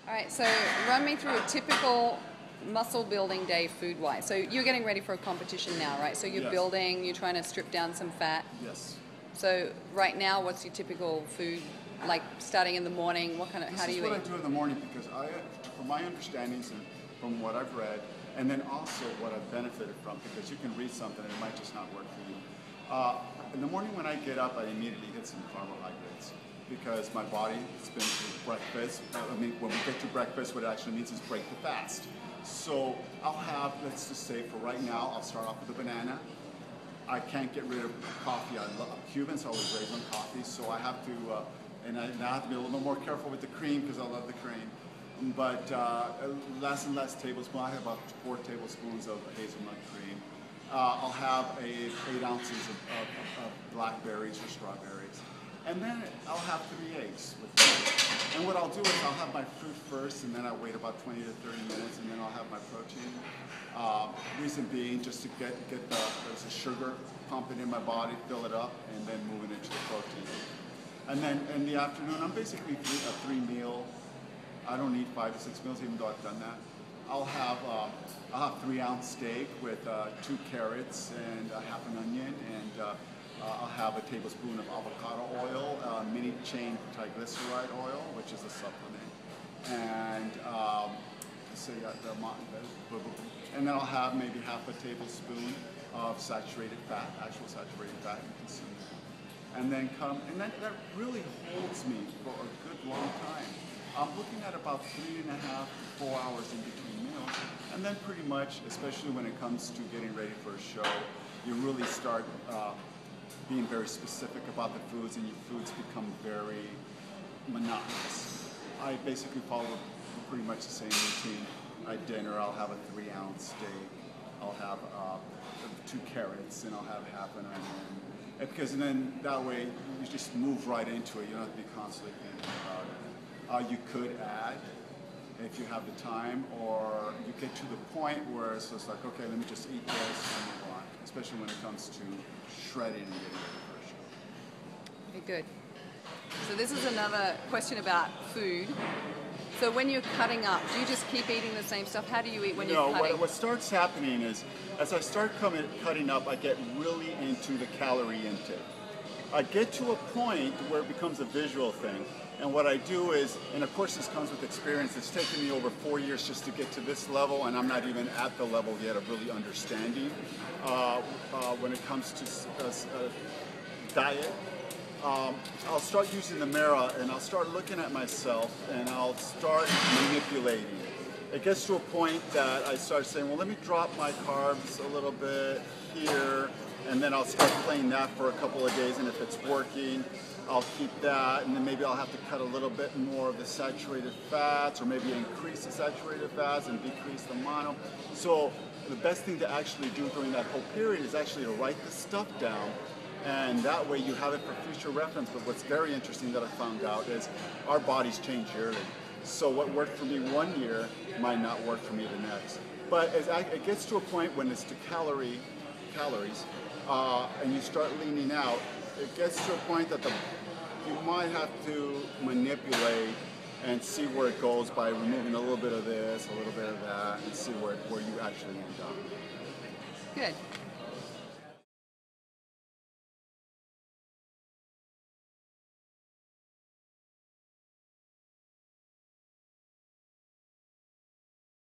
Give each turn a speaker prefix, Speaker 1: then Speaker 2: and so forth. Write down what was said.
Speaker 1: All right, so run me through a typical muscle building day food-wise. So you're getting ready for a competition now, right? So you're
Speaker 2: Yes.
Speaker 1: building, you're trying to strip down some fat.
Speaker 2: Yes.
Speaker 1: So right now, what's your typical food, like starting in the morning? What kind of, how do you eat?
Speaker 2: This is what I do in the morning because from my understandings and from what I've read, and then also what I've benefited from, because you can read something and it might just not work for you. In the morning when I get up, I immediately hit some carbohydrates because my body has been through breakfast. When we get to breakfast, what it actually means is break the fast. So I'll have, let's just say for right now, I'll start off with a banana. I can't get rid of coffee. I'm Cuban, so I was raised on coffee, so I have to, and I now have to be a little bit more careful with the cream because I love the cream. But less and less tablespoons. I have about 4 tablespoons of hazelnut cream. I'll have 8 ounces of blackberries or strawberries. And then I'll have 3 eggs with me. And what I'll do is I'll have my fruit first, and then I wait about 20 to 30 minutes, and then I'll have my protein. Reason being, just to get there's a sugar pumping in my body, fill it up, and then move it into the protein. And then in the afternoon, I'm basically a 3-meal. I don't need 5 to 6 meals, even though I've done that. I'll have 3-ounce steak with 2 carrots and half an onion, and I'll have a tablespoon of avocado oil, mini chain triglyceride oil, which is a supplement, and and then I'll have maybe half a tablespoon of saturated fat, actual saturated fat you consume. And then that really holds me for a good long time. I'm looking at about 3.5 to 4 hours in between meals, and then pretty much, especially when it comes to getting ready for a show, you really start being very specific about the foods, and your foods become very monotonous. I basically follow pretty much the same routine. At dinner, I'll have a 3-ounce steak. I'll have 2 carrots, and I'll have half an onion. Because then that way you just move right into it. You don't have to be constantly thinking about it. You could add, if you have the time, or you get to the point where it's just like, okay, let me just eat this and move on, especially when it comes to shredding and getting ready for a show.
Speaker 1: Okay, good. So this is another question about food. So when you're cutting up, do you just keep eating the same stuff? How do you eat when you're cutting?
Speaker 2: No, what starts happening is, as I start cutting up, I get really into the calorie intake. I get to a point where it becomes a visual thing. And what I do is, and of course this comes with experience, it's taken me over 4 years just to get to this level, and I'm not even at the level yet of really understanding when it comes to diet. I'll start using the mirror, and I'll start looking at myself, and I'll start manipulating it. It gets to a point that I start saying, well, let me drop my carbs a little bit here, and then I'll start playing that for a couple of days, and if it's working, I'll keep that, and then maybe I'll have to cut a little bit more of the saturated fats, or maybe increase the saturated fats and decrease the mono. So the best thing to actually do during that whole period is actually to write this stuff down, and that way you have it for future reference. But what's very interesting that I found out is our bodies change yearly. So what worked for me 1 year might not work for me the next. But it gets to a point when it's to calories, and you start leaning out, it gets to a point that you might have to manipulate and see where it goes by removing a little bit of this, a little bit of that, and see where you actually end up.
Speaker 1: Good.